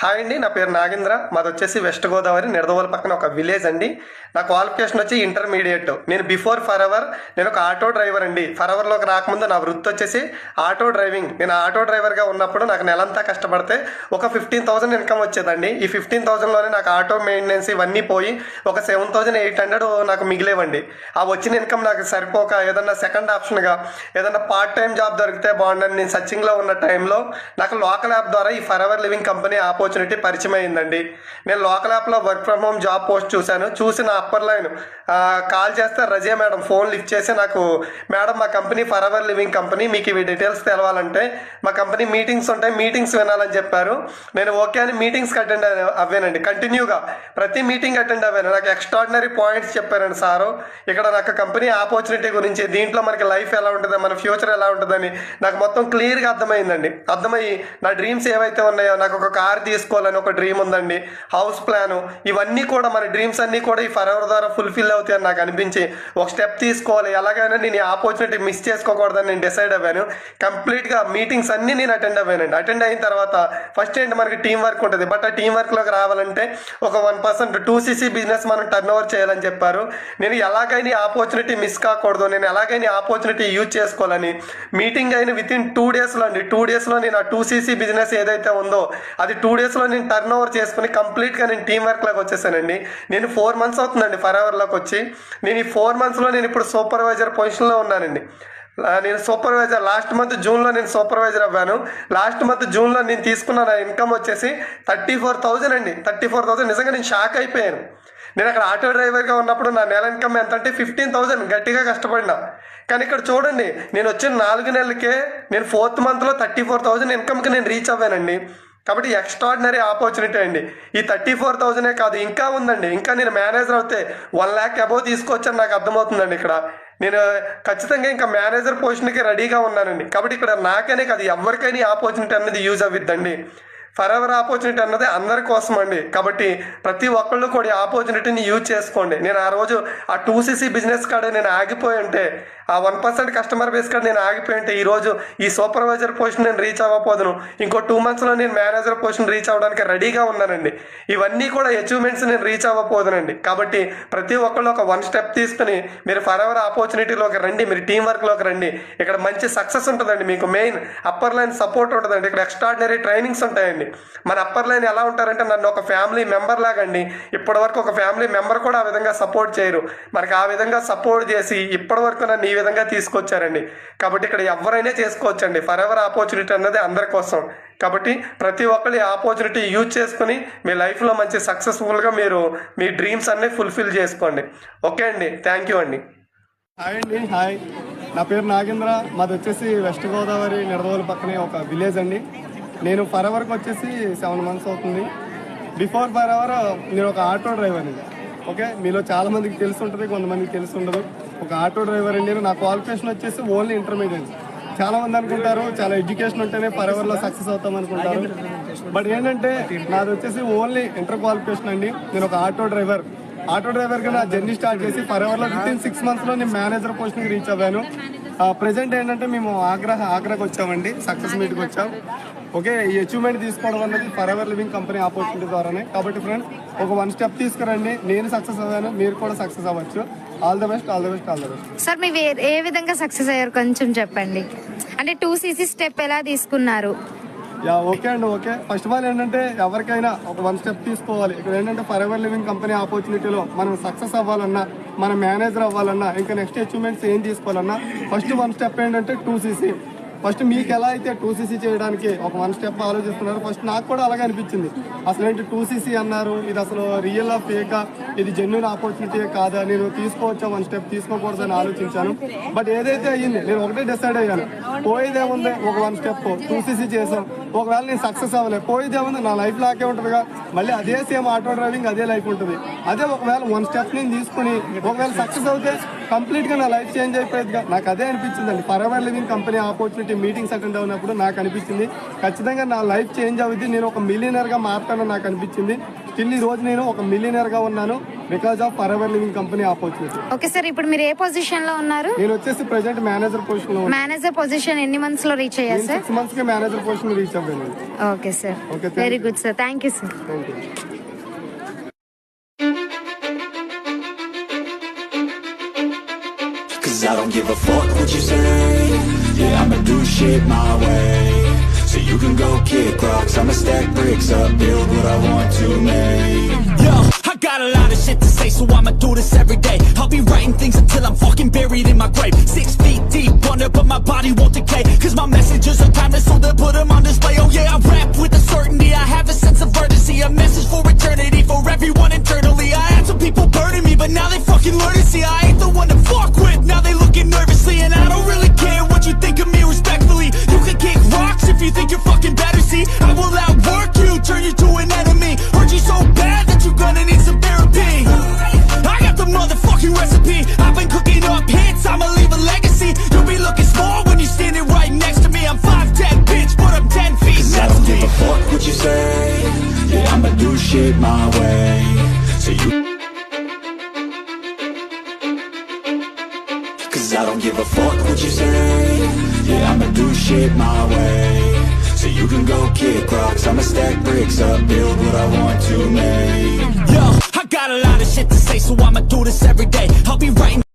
Hi అండి, నా పేరు నాగేంద్ర. మాది వచ్చేసి వెస్ట్ గోదావరి నిడదవోలు పక్కన ఒక విలేజ్ అండి. నా క్వాలిఫికేషన్ వచ్చి ఇంటర్మీడియట్. నేను బిఫోర్ ఫరెవర్ నేను ఒక ఆటో డ్రైవర్ అండి. ఫరెవర్లోకి రాకముందు నా వృత్తి వచ్చేసి ఆటో డ్రైవింగ్. నేను ఆటో డ్రైవర్గా ఉన్నప్పుడు నాకు నెలంతా కష్టపడితే ఒక 15,000 ఇన్కమ్ వచ్చేదండి. ఈ 15,000లోనే నాకు ఆటో మెయింటెనెన్స్ ఇవన్నీ పోయి ఒక 7,800 నాకు మిగిలేవండి. ఆ వచ్చిన ఇన్కమ్ నాకు సరిపోక ఏదన్నా సెకండ్ ఆప్షన్గా ఏదన్నా పార్ట్ టైం జాబ్ దొరికితే బాగుండని నేను సర్చింగ్లో ఉన్న టైంలో నాకు లోకల్ యాప్ ద్వారా ఈ ఫరెవర్ లివింగ్ కంపెనీ ఆపర్చునిటీ పరిచయం అయిందండి. నేను లోకల్ యాప్లో work from home job post చూసి నా అప్పర్ లైన్ కాల్ చేస్తే రజియా మేడం ఫోన్ లిఫ్ట్ చేసి నాకు, మేడం మా కంపెనీ ఫరెవర్ లివింగ్ కంపెనీ, మీకు ఇవి డీటెయిల్స్ తెలవాలంటే మా కంపెనీ మీటింగ్స్ ఉంటాయి, మీటింగ్స్ వినాలని చెప్పారు. నేను ఓకే అని మీటింగ్స్కి అటెండ్ అవ్వానండి. కంటిన్యూగా ప్రతి మీటింగ్ అటెండ్ అవ్వాను. నాకు ఎక్స్ట్రాడినరీ పాయింట్స్ చెప్పారండి సారు. ఇక్కడ నాకు కంపెనీ ఆపర్చునిటీ గురించి, దీంట్లో మనకి లైఫ్ ఎలా ఉంటుంది, మన ఫ్యూచర్ ఎలా ఉంటుందని నాకు మొత్తం క్లియర్గా అర్థమైందండి. అర్థమయ్యి నా డ్రీమ్స్ ఏవైతే ఉన్నాయో, నాకు ఒక కార్ తీసుకోవాలని ఒక డ్రీమ్ ఉందండి, హౌస్ ప్లాను, ఇవన్నీ కూడా మన డ్రీమ్స్ అన్నీ కూడా ఈ ఫరెవర్ ద్వారా ఫుల్ఫిల్ అవుతాయని నాకు అనిపించి ఒక స్టెప్ తీసుకోవాలి, ఎలాగైనా నేను ఈ ఆపర్చునిటీ మిస్ చేసుకోకూడదని నేను డిసైడ్ అవ్వాను. కంప్లీట్గా మీటింగ్స్ అన్నీ నేను అటెండ్ అవ్వానండి. అటెండ్ అయిన తర్వాత ఫస్ట్ ఏంటి, మనకి టీం వర్క్ ఉంటుంది. బట్ ఆ టీం వర్క్లోకి రావాలంటే ఒక 1% 2cc బిజినెస్ మనం టర్న్ ఓవర్ చేయాలని చెప్పారు. నేను ఎలాగైనా ఈ ఆపర్చునిటీ మిస్ కాకూడదు, నేను ఎలాగైనా ఆపర్చునిటీ యూజ్ చేసుకోవాలని మీటింగ్ అయిన వితిన్ 2 డేస్లో అండి, 2 డేస్లో నేను ఆ 2cc బిజినెస్ ఏదైతే ఉందో అది 2 డేస్లో నేను టర్న్ ఓవర్ చేసుకుని కంప్లీట్గా నేను టీం వర్క్లోకి వచ్చేసానండి. నేను 4 months అవుతుందండి ఫరెవర్లోకి వచ్చి. నేను ఈ 4 monthsలో నేను ఇప్పుడు సూపర్వైజర్ పొజిషన్లో ఉన్నానండి. నేను సూపర్వైజర్ లాస్ట్ మంత్ జూన్లో నేను సూపర్వైజర్ అవ్వాను. లాస్ట్ మంత్ జూన్లో నేను తీసుకున్న నా ఇన్కమ్ వచ్చేసి 34,000 అండి. 34,000 నిజంగా నేను షాక్ అయిపోయాను. నేను అక్కడ ఆటో డ్రైవర్గా ఉన్నప్పుడు నా నెల ఇన్కమ్ ఎంత అంటే 15,000, గట్టిగా కష్టపడినా. కానీ ఇక్కడ చూడండి, నేను వచ్చిన 4 నెలలకే నేను 4th monthలో 34,000 ఇన్కమ్కి నేను రీచ్ అవ్వానండి. కాబట్టి ఎక్స్ట్రాడినరీ ఆపర్చునిటీ అండి. ఈ 34,000 కాదు, ఇంకా ఉందండి. ఇంకా నేను మేనేజర్ అవుతే 1 lakh అబోవ్ తీసుకోవచ్చని నాకు అర్థమవుతుందండి. ఇక్కడ నేను ఖచ్చితంగా ఇంకా మేనేజర్ పొజిషన్కి రెడీగా ఉన్నానండి. కాబట్టి ఇక్కడ నాకనే కాదు, ఎవరికైనా ఈ ఆపర్చునిటీ అనేది యూజ్ అవ్విద్దండి. ఫరెవర్ ఆపర్చునిటీ అన్నది అందరి కోసం అండి. కాబట్టి ప్రతి ఒక్కళ్ళు కూడా ఈ ఆపర్చునిటీని యూజ్ చేసుకోండి. నేను ఆ రోజు ఆ 2cc బిజినెస్ కాడ నేను ఆగిపోయి ఉంటే, ఆ 1% కస్టమర్ బేస్ కాడ నేను ఆగిపోయి ఉంటే ఈరోజు ఈ సూపర్వైజర్ పొజిషన్ నేను రీచ్ అవ్వకపోదును. ఇంకో 2 monthsలో నేను మేనేజర్ పొజిషన్ రీచ్ అవ్వడానికి రెడీగా ఉన్నానండి. ఇవన్నీ కూడా అచీవ్మెంట్స్ నేను రీచ్ అవ్వకపోదునండి. కాబట్టి ప్రతి ఒక్కళ్ళు ఒక 1 step తీసుకుని మీరు ఫరెవర్ ఆపర్చునిటీలోకి రండి, మీరు టీం వర్క్లోకి రండి. ఇక్కడ మంచి సక్సెస్ ఉంటుందండి. మీకు మెయిన్ అప్పర్ లైన్ సపోర్ట్ ఉంటుందండి. ఇక్కడ ఎక్స్ట్రాడినరీ ట్రైనింగ్స్ ఉంటాయండి. మన అప్పర్ లైన్ ఎలా ఉంటారంటే నన్ను ఒక ఫ్యామిలీ మెంబర్ లాగండి. ఇప్పటి వరకు ఒక ఫ్యామిలీ మెంబర్ కూడా ఆ విధంగా సపోర్ట్ చేయరు. మనకి ఆ విధంగా సపోర్ట్ చేసి ఇప్పటి వరకు నన్ను ఈ విధంగా తీసుకొచ్చారండి. కాబట్టి ఇక్కడ ఎవరైనా చేసుకోవచ్చండి. ఫరెవర్ ఆపర్చునిటీ అన్నది అందరి కోసం. కాబట్టి ప్రతి ఒక్కరు ఈ ఆపర్చునిటీ యూజ్ చేసుకుని మీ లైఫ్లో మంచి సక్సెస్ఫుల్గా మీరు మీ డ్రీమ్స్ అన్నీ ఫుల్ఫిల్ చేసుకోండి. ఓకే అండి, థ్యాంక్ యూ అండి. హాయ్ అండి. హాయ్, నా పేరు నాగేంద్ర. మాది వచ్చేసి వెస్ట్ గోదావరి నిడదవోలు పక్కనే ఒక విలేజ్ అండి. నేను ఫరెవర్కి వచ్చేసి 7 months అవుతుంది. బిఫోర్ ఫరెవర్ నేను ఒక ఆటో డ్రైవర్ అండి. ఓకే, మీలో చాలా మందికి తెలిసి ఉంటుంది, కొంతమందికి తెలిసి ఉండదు. ఒక ఆటో డ్రైవర్ అండి. నా క్వాలిఫికేషన్ వచ్చేసి ఓన్లీ ఇంటర్మీడియట్. చాలా మంది అనుకుంటారు చాలా ఎడ్యుకేషన్ ఉంటేనే ఫరెవర్లో సక్సెస్ అవుతాం అనుకుంటారు. బట్ ఏంటంటే నాది వచ్చేసి ఓన్లీ ఇంటర్ క్వాలిఫికేషన్ అండి. నేను ఒక ఆటో డ్రైవర్గా నా జర్నీ స్టార్ట్ చేసి ఫరెవర్లో వితిన్ 6 monthsలో నేను మేనేజర్ పొజిషన్కి రీచ్ అవ్వాను. ప్రజెంట్ ఏంటంటే మేము ఆగ్రాకి వచ్చామండి, సక్సెస్ మీట్కి వచ్చాం. ఓకే, ఈ అచీవ్మెంట్ తీసుకోవడం అన్నది ఫరెవర్ లివింగ్ కంపెనీ ఆపర్చునిటీ ద్వారానే. కాబట్టి ఫ్రెండ్స్, ఒక 1 step తీసుకురండి. నేను సక్సెస్ అవ్వాను, మీరు కూడా సక్సెస్ అవ్వచ్చు. All the best, all the best, all the best. Sir మీరు ఏ విధంగా సక్సెస్ అయ్యారు కొంచెం చెప్పండి. అంటే 2cc స్టెప్ ఎలా తీసుకున్నారు? యా, ఓకే అండి. ఓకే, ఫస్ట్ ఆఫ్ ఆల్ ఏంటంటే ఎవరికైనా ఒక 1 step తీసుకోవాలి. ఇక్కడ ఏంటంటే ఫరెవర్ లివింగ్ కంపెనీ ఆపర్చునిటీలో మనం సక్సెస్ అవ్వాలన్నా, మనం మేనేజర్ అవ్వాలన్నా, ఇంకా నెక్స్ట్ అచీవ్మెంట్స్ ఏం తీసుకోవాలన్నా ఫస్ట్ 1 step ఏంటంటే 2cc. ఫస్ట్ మీకు ఎలా అయితే 2cc చేయడానికి ఒక 1 step ఆలోచిస్తున్నారు, ఫస్ట్ నాకు కూడా అలాగే అనిపించింది. అసలు ఏంటి 2cc అన్నారు, ఇది అసలు రియల్ ఫేకా, ఇది జెన్యున్ ఆపర్చునిటీ కాదా, నేను తీసుకోవచ్చా 1 step, తీసుకోకూడదని ఆలోచించాను. బట్ ఏదైతే అయ్యింది, నేను ఒకటే డిసైడ్ అయ్యాను. పోయేదేముంది, ఒక 1 step 2cc చేసాం, ఒకవేళ నేను సక్సెస్ అవ్వలేదు, పోయేదేముంది, నా లైఫ్ లాకే ఉంటుందిగా, మళ్ళీ అదే సేమ్ ఆటో డ్రైవింగ్ అదే లైఫ్ ఉంటుంది. అదే ఒకవేళ 1 step నేను తీసుకుని ఒకవేళ సక్సెస్ అవుతే కంప్లీట్గా నా లైఫ్ చేంజ్ అయిపోయేదిగా. నాకు అదే అనిపించిందండి. Forever living company opportunity meetings attend అయినప్పుడు నాకు అనిపించింది ఖచ్చితంగా నా లైఫ్ చేంజ్ అవుద్ది, నేను ఒక మిలియనర్గా మారుతానని నాకు అనిపించింది. స్టిల్ ఈ రోజు నేను ఒక మిలియనర్గా ఉన్నాను. Because of for ever living company opportunity. Okay sir, ఇప్పుడు మీరు ఏ పొజిషన్ లో ఉన్నారు? నేను వచ్చేసి ప్రెసెంట్ మేనేజర్ పొజిషన్ లో ఉన్నాను. మేనేజర్ పొజిషన్ ఎన్ని మంత్స్ లో రీచ్ అయ్యారు సార్? 6 months కి మేనేజర్ పొజిషన్ రీచ్ అవ్వాను. Okay sir, Okay, thank very you. Good sir, thank you sir. Thank you. Cause I don't give a fuck what you say. Yeah, I'ma do shit my way. So you can go kick rocks, I'ma stack bricks up, build what I want to make. Yo, I got a lot of shit to say, so I'ma do this every day. I'll be writing things until I'm fucking buried in my grave. 6 feet deep under, but my body won't decay. Cause my messages are timeless, so they'll put them on display. Oh yeah, I rap with a certainty, I have a sense of urgency. A message for eternity, for everyone internally. I had some people burning me, but now they fucking learn to see I ain't the one to fuck with, now they looking nervously. And I don't really care what you think of me respectfully. You can kick rocks if you think you're fucking better, see I will outwork you, turn you to an enemy. Hurt you so bad that you're gonna need some therapy. I got the motherfucking recipe, I've been cooking up hits, I'ma leave a legacy. You'll be looking small when you're standing right next to me. I'm 5'10", bitch, but I'm 10 feet next to me. I don't give a fuck what you say. Yeah, I'ma do shit my way. So you Cause I don't give a fuck what you say. Yeah, I'ma do shit my way. So you can go kick rocks, I'ma stack bricks up, build what I want to make. Yo, I got a lot of shit to say, so I'ma do this every day. I'll be writing